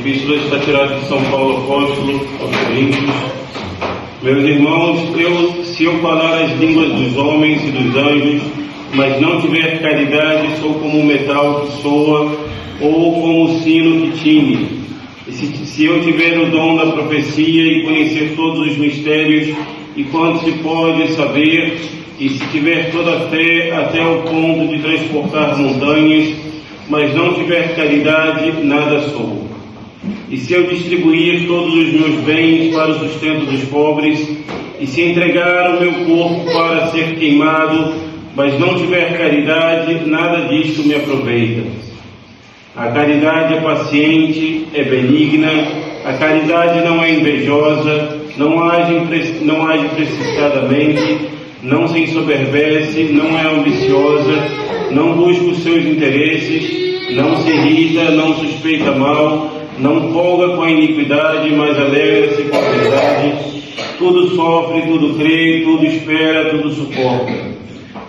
epístola está tirada de São Paulo Apóstolo aos Coríntios. Meus irmãos, se eu falar as línguas dos homens e dos anjos, mas não tiver caridade, sou como um metal que soa, ou como um sino que tine. E se eu tiver o dom da profecia e conhecer todos os mistérios e quanto se pode saber, e se tiver toda a fé até o ponto de transportar montanhas, mas não tiver caridade, nada sou. E se eu distribuir todos os meus bens para o sustento dos pobres, e se entregar o meu corpo para ser queimado, mas não tiver caridade, nada disto me aproveita. A caridade é paciente, é benigna, a caridade não é invejosa, não age precipitadamente, não se ensoberbece, não é ambiciosa, não busca os seus interesses, não se irrita, não suspeita mal, não folga com a iniquidade, mas alegra-se com a verdade. Tudo sofre, tudo crê, tudo espera, tudo suporta.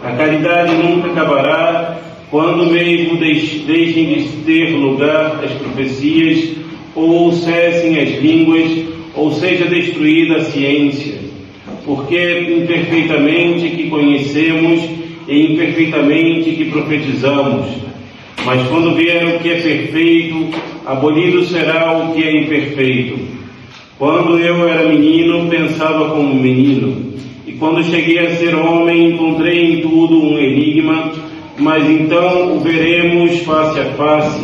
A caridade nunca acabará, quando mesmo deixem de ter lugar as profecias, ou cessem as línguas, ou seja destruída a ciência, porque é imperfeitamente que conhecemos e imperfeitamente que profetizamos. Mas quando vier o que é perfeito, abolido será o que é imperfeito. Quando eu era menino, pensava como menino, e quando cheguei a ser homem, encontrei em tudo um enigma, mas então o veremos face a face.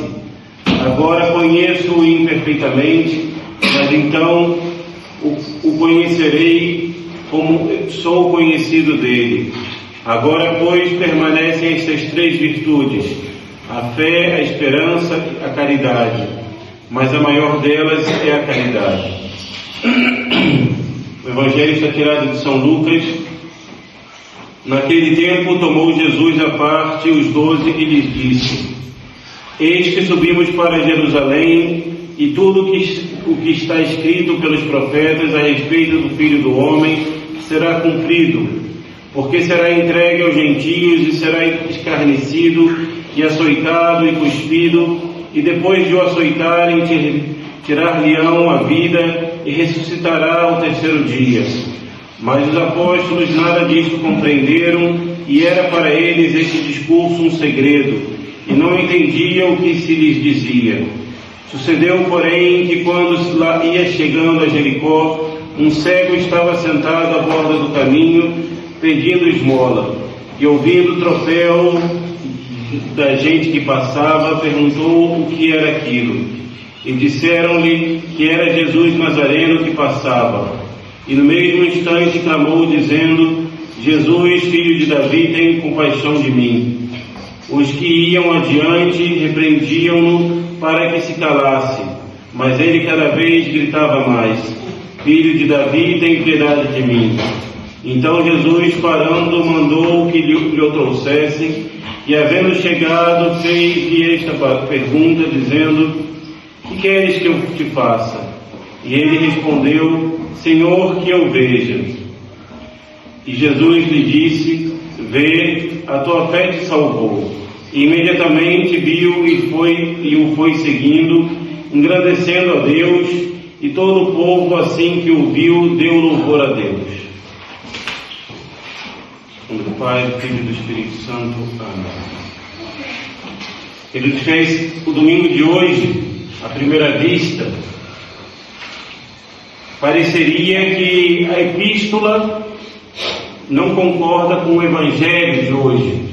Agora conheço-o imperfeitamente, mas então o conhecerei como sou conhecido dele. Agora, pois, permanecem estas três virtudes: a fé, a esperança e a caridade, mas a maior delas é a caridade. O Evangelho está tirado de São Lucas. Naquele tempo tomou Jesus à parte os 12 e lhes disse: Eis que subimos para Jerusalém, e tudo o que está escrito pelos profetas a respeito do Filho do Homem será cumprido, porque será entregue aos gentios e será escarnecido e açoitado e cuspido, e depois de o açoitarem tirar-lhe-ão a vida e ressuscitará ao terceiro dia. Mas os apóstolos nada disto compreenderam, e era para eles este discurso um segredo, e não entendiam o que se lhes dizia. Sucedeu, porém, que quando lá ia chegando a Jericó, um cego estava sentado à borda do caminho, pedindo esmola, e ouvindo o tropel da gente que passava, perguntou o que era aquilo. E disseram-lhe que era Jesus Nazareno que passava. E no mesmo instante clamou, dizendo: Jesus, filho de Davi, tem compaixão de mim. Os que iam adiante repreendiam-no para que se calasse, mas ele cada vez gritava mais: Filho de Davi, tem piedade de mim. Então Jesus, parando, mandou que lhe o trouxessem, e havendo chegado, fez-lhe esta pergunta, dizendo: Que queres que eu te faça? E ele respondeu: Senhor, que eu veja. E Jesus lhe disse: Vê, a tua fé te salvou. E imediatamente viu e o foi seguindo, engrandecendo a Deus, e todo o povo, assim que o viu, deu louvor a Deus. Em nome do Pai, do Filho e do Espírito Santo. Amém. Ele fez o domingo de hoje, à primeira vista, pareceria que a epístola não concorda com o Evangelho de hoje.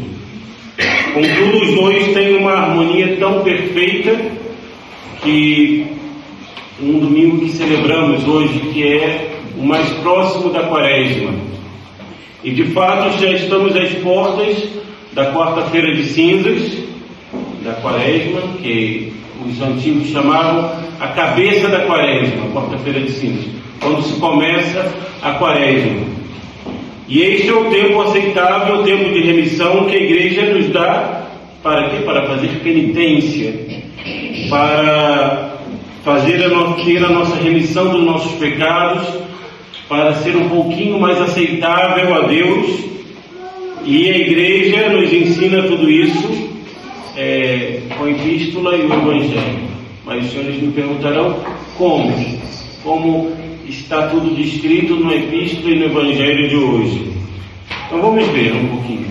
Contudo, os dois têm uma harmonia tão perfeita que um domingo que celebramos hoje, que é o mais próximo da Quaresma. E de fato já estamos às portas da quarta-feira de cinzas, da Quaresma, que os antigos chamavam a cabeça da Quaresma, quarta-feira de cinzas, quando se começa a Quaresma. E este é o tempo aceitável, o tempo de remissão que a Igreja nos dá. Para quê? Para fazer penitência, para ter a nossa remissão dos nossos pecados, para ser um pouquinho mais aceitável a Deus. E a Igreja nos ensina tudo isso com a Epístola e o Evangelho. Mas os senhores me perguntarão como? Como está tudo descrito no Epístola e no Evangelho de hoje? Então vamos ver um pouquinho.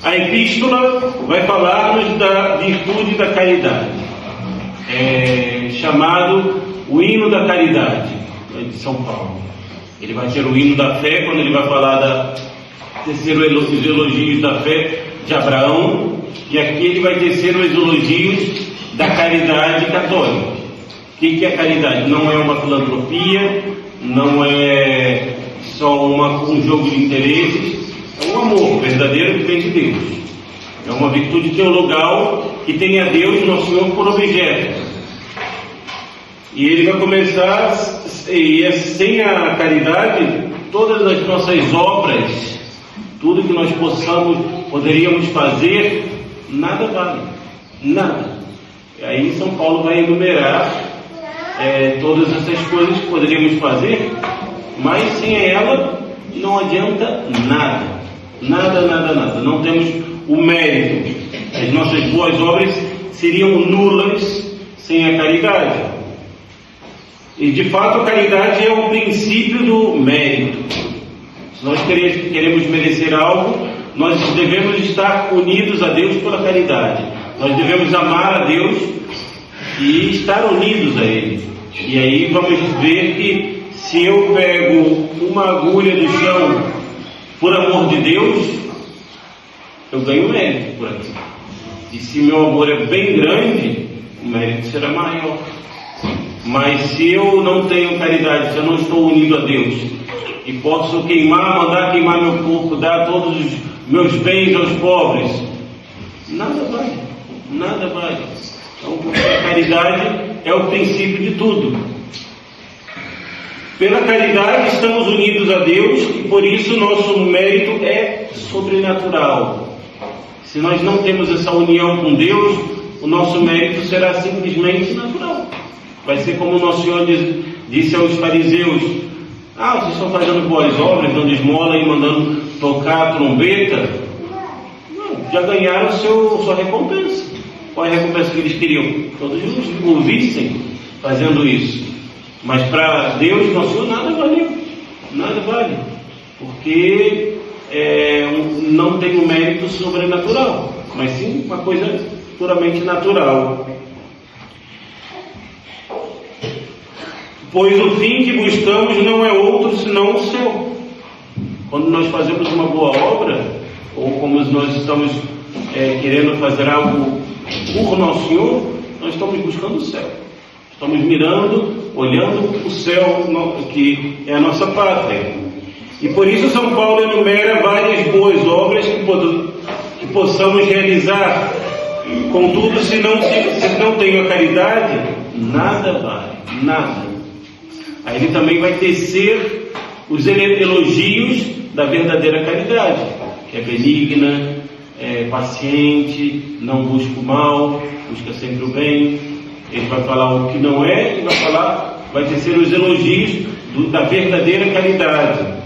A Epístola vai falar-nos da virtude da caridade, chamado o hino da caridade, de São Paulo. Ele vai ter o hino da fé, quando ele vai falar tecer os elogios da fé de Abraão, e aqui ele vai tecer os elogios da caridade católica. O que é caridade? Não é uma filantropia, não é só um jogo de interesses, é um amor verdadeiro que vem de Deus. É uma virtude teologal que tem a Deus, nosso Senhor, por objeto. E ele vai começar, e sem a caridade, todas as nossas obras, tudo que nós poderíamos fazer, nada vale, nada. E aí São Paulo vai enumerar todas essas coisas que poderíamos fazer, mas sem ela não adianta nada. Nada. Não temos o mérito. As nossas boas obras seriam nulas sem a caridade. E de fato a caridade é o princípio do mérito. Se nós queremos merecer algo, nós devemos estar unidos a Deus pela caridade. Nós devemos amar a Deus e estar unidos a Ele. E aí vamos ver que se eu pego uma agulha do chão por amor de Deus, eu ganho mérito por aqui. E se meu amor é bem grande, o mérito será maior. Mas se eu não tenho caridade, se eu não estou unido a Deus, e posso mandar queimar meu corpo, dar todos os meus bens aos pobres, nada vale. Então, a caridade é o princípio de tudo. Pela caridade estamos unidos a Deus e por isso nosso mérito é sobrenatural. Se nós não temos essa união com Deus, o nosso mérito será simplesmente natural. Vai ser como o nosso Senhor disse aos fariseus: vocês estão fazendo boas obras, dando esmola e mandando tocar a trombeta. Não, já ganharam sua recompensa. Qual é a recompensa que eles queriam? Todos os ouvissem fazendo isso. Mas para Deus, nosso Senhor, nada vale, porque não tem um mérito sobrenatural, mas sim uma coisa puramente natural. Pois o fim que buscamos não é outro senão o céu. Quando nós fazemos uma boa obra, ou como nós estamos querendo fazer algo por nosso Senhor, nós estamos buscando o céu. Estamos mirando, olhando o céu, que é a nossa pátria. E por isso São Paulo enumera várias boas obras que possamos realizar. Contudo, se não tenho a caridade, nada vale, nada. Aí ele também vai tecer os elogios da verdadeira caridade, que é benigna, é paciente, não busca o mal, busca sempre o bem. Ele vai falar o que não é e vai tecer os elogios da verdadeira caridade.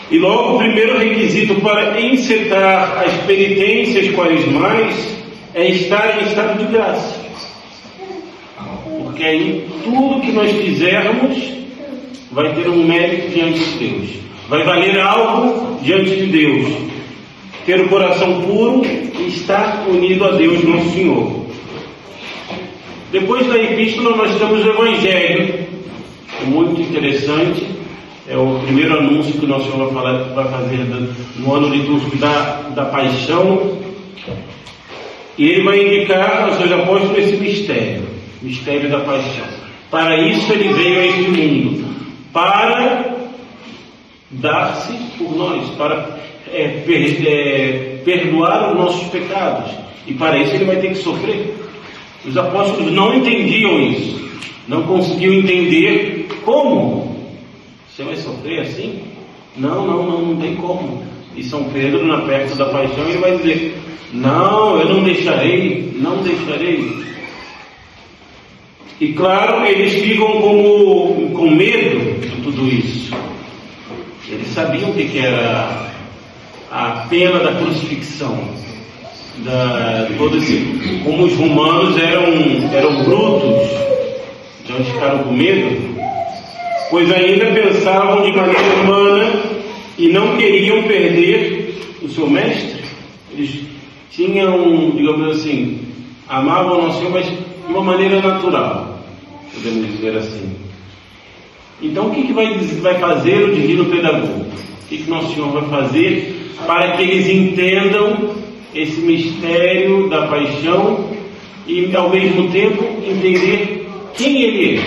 E logo o primeiro requisito para encetar as penitências quaresmais é estar em estado de graça. Porque aí tudo que nós fizermos vai ter um mérito diante de Deus. Vai valer algo diante de Deus. Ter o coração puro e estar unido a Deus, nosso Senhor. Depois da epístola nós temos o Evangelho, muito interessante. É o primeiro anúncio que o nosso Senhor vai fazer no ano litúrgico da Paixão. E ele vai indicar aos seus apóstolos esse mistério da Paixão. Para isso ele veio a este mundo, para dar-se por nós, para perdoar os nossos pecados. E para isso ele vai ter que sofrer. Os apóstolos não entendiam isso, não conseguiam entender como. Você vai sofrer assim? Não tem como. E São Pedro, na festa da Paixão, ele vai dizer: não, eu não deixarei. E claro, eles ficam com medo de tudo isso. Eles sabiam o que era a pena da crucifixão. como os romanos eram brutos, então eles ficaram com medo, pois ainda pensavam de maneira humana e não queriam perder o seu mestre. Eles tinham, digamos assim, amavam o nosso Senhor, mas de uma maneira natural, podemos dizer assim. Então o que vai fazer o divino pedagogo? O que nosso Senhor vai fazer para que eles entendam esse mistério da paixão e ao mesmo tempo entender quem Ele é?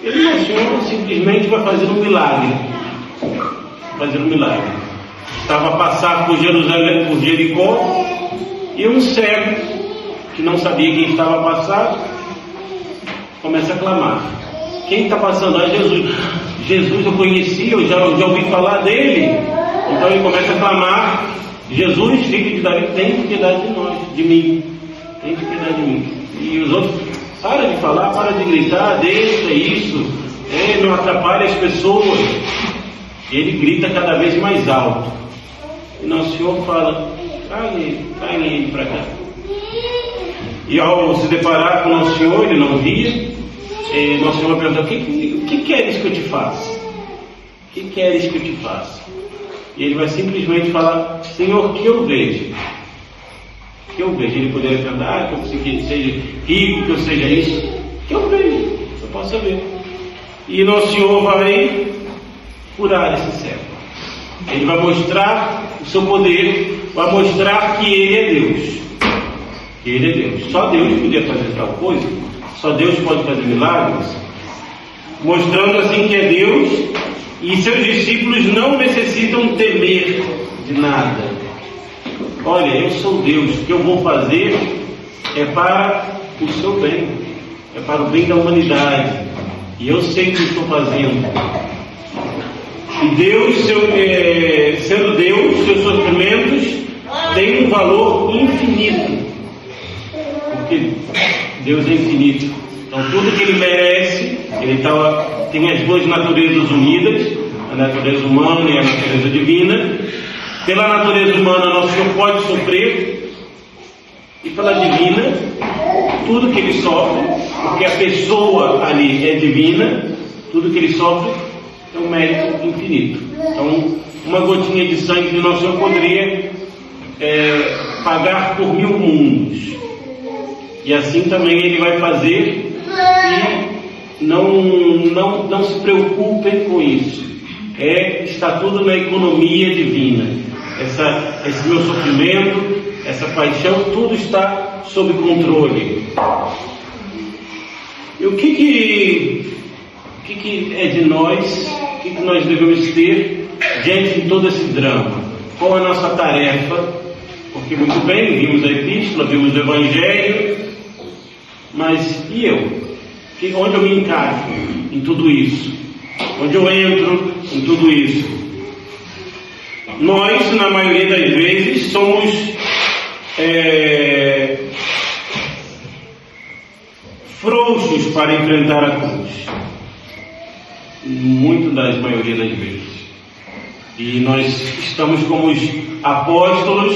Nosso Senhor simplesmente vai fazer um milagre. Estava a passar por Jerusalém, por Jericó, e um cego que não sabia quem estava a passar começa a clamar. Quem está passando? Ah, Jesus. Jesus eu conheci, eu já ouvi falar dele. Então ele começa a clamar: Jesus, filho de Davi, tem piedade de nós, de mim. Tem piedade de mim. E os outros: para de falar, para de gritar, deixa isso, não atrapalha as pessoas. Ele grita cada vez mais alto. E Nosso Senhor fala: traga ele para cá. E ao se deparar com Nosso Senhor, ele não via. Nosso Senhor pergunta: o que queres que eu te faça? O que queres que eu te faça? E ele vai simplesmente falar: Senhor, que eu vejo. Que eu vejo. Ele poderia perguntar: que eu seja rico, que eu seja isso. Que eu vejo, eu posso ver. E Nosso Senhor vai curar esse cego. Ele vai mostrar o seu poder, vai mostrar que Ele é Deus. Que Ele é Deus. Só Deus podia fazer tal coisa. Só Deus pode fazer milagres. Mostrando assim que é Deus, e seus discípulos não necessitam temer de nada. Olha, eu sou Deus, o que eu vou fazer é para o seu bem, é para o bem da humanidade, e eu sei o que estou fazendo. E Deus, sendo Deus, seus sofrimentos têm um valor infinito, porque Deus é infinito. Então tudo que Ele merece, Ele tem as duas naturezas unidas, a natureza humana e a natureza divina. Pela natureza humana, Nosso Senhor pode sofrer, e pela divina, tudo que Ele sofre, porque a pessoa ali é divina, tudo que Ele sofre é um mérito infinito. Então, uma gotinha de sangue de Nosso Senhor poderia pagar por 1000 mundos. E assim também Ele vai fazer, e não se preocupem com isso. Está tudo na economia divina. Esse meu sofrimento, essa paixão, tudo está sob controle. E o que é de nós? O que nós devemos ter diante de todo esse drama? Qual é a nossa tarefa? Porque muito bem, vimos a epístola, vimos o Evangelho, mas e eu? Onde eu me encaixo em tudo isso? Onde eu entro em tudo isso? Nós, na maioria das vezes, somos frouxos para enfrentar a cruz. Muito das maioria das vezes. E nós estamos como os apóstolos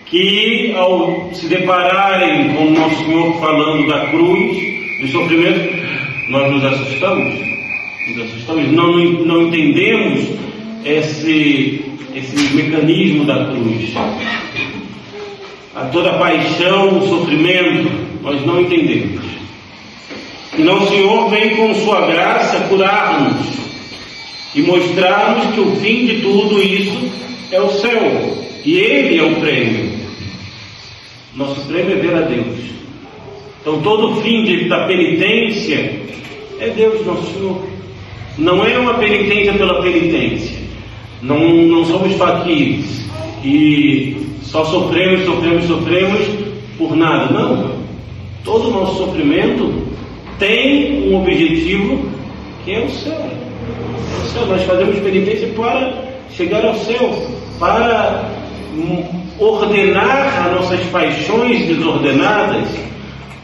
que, ao se depararem com o Nosso Senhor falando da cruz, do sofrimento, nós nos assustamos. Não entendemos esse mecanismo da cruz. A toda a paixão, o sofrimento, nós não entendemos. E o Senhor vem com sua graça curar-nos e mostrar-nos que o fim de tudo isso é o céu, e Ele é o prêmio. Nosso prêmio é ver a Deus. Então todo o fim da penitência é Deus, Nosso Senhor. Não é uma penitência pela penitência. Não somos faquires e só sofremos por nada. Não. Todo o nosso sofrimento tem um objetivo, que é o céu. Nós fazemos penitência para chegar ao céu, para ordenar as nossas paixões desordenadas,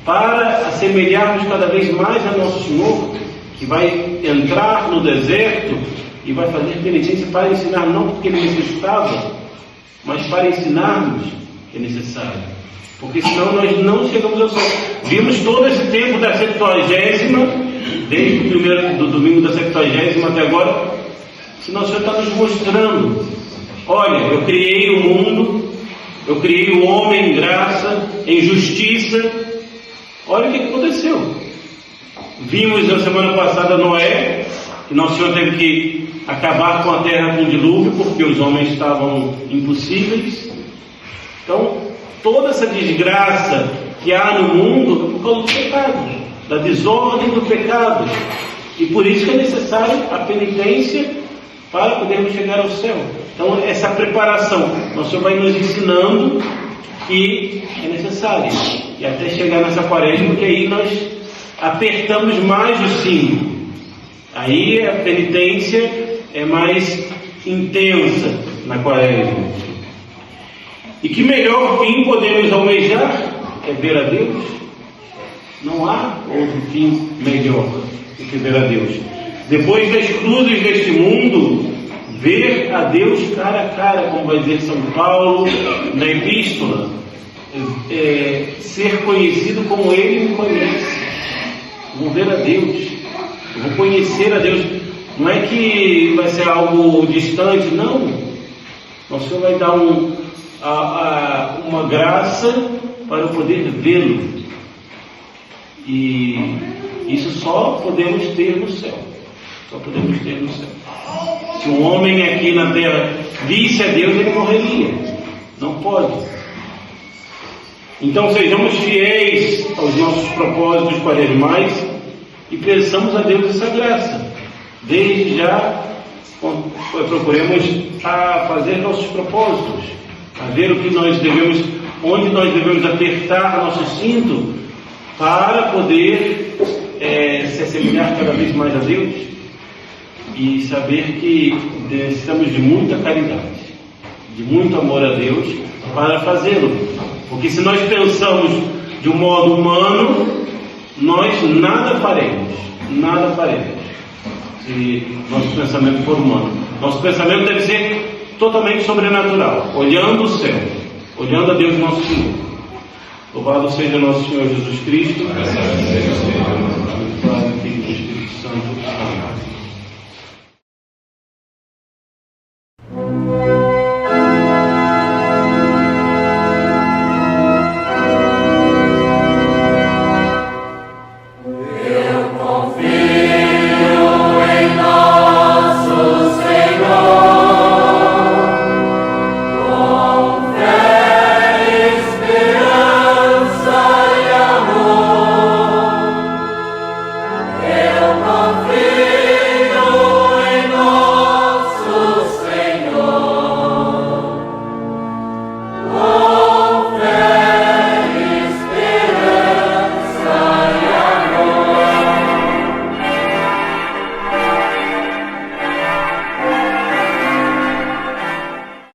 para assemelharmos cada vez mais a Nosso Senhor, que vai entrar no deserto e vai fazer penitência para ensinar, não porque Ele necessitava, mas para ensinar-nos que é necessário, porque senão nós não chegamos ao céu. Vimos todo esse tempo da Septuagésima, desde o primeiro do domingo da Septuagésima até agora, senão o Senhor está nos mostrando: olha, eu criei o mundo, eu criei o homem em graça, em justiça. Olha o que aconteceu. Vimos na semana passada Noé, que Nosso Senhor teve que acabar com a terra com o dilúvio, porque os homens estavam impossíveis. Então, toda essa desgraça que há no mundo é por causa do pecado, da desordem do pecado. E por isso que é necessário a penitência para podermos chegar ao céu. Então, essa preparação, Nosso Senhor vai nos ensinando que é necessário. E até chegar nessa quaresma, que aí nós apertamos mais o cinto. Aí a penitência é mais intensa na quaresma. E que melhor fim podemos almejar é ver a Deus? Não há outro fim melhor do que ver a Deus. Depois das cruzes deste mundo, ver a Deus cara a cara, como vai dizer São Paulo na Epístola, ser conhecido como Ele me conhece. Vou ver a Deus, eu vou conhecer a Deus. Não é que vai ser algo distante, não. O Senhor vai dar uma graça para eu poder vê-lo. E isso só podemos ter no céu. Só podemos ter no céu. Se um homem aqui na terra visse a Deus, ele morreria. Não pode. Então sejamos fiéis aos nossos propósitos quaresmais e peçamos a Deus essa graça. Desde já procuremos a fazer nossos propósitos, a ver o que nós devemos, onde nós devemos apertar nosso cinto para poder se assemelhar cada vez mais a Deus e saber que necessitamos de muita caridade, de muito amor a Deus para fazê-lo. Porque se nós pensamos de um modo humano, nós nada faremos, se nosso pensamento for humano. Nosso pensamento deve ser totalmente sobrenatural, olhando o céu, olhando a Deus nosso Senhor. Louvado seja nosso Senhor Jesus Cristo. Pai, Filho e Espírito Santo. Amém.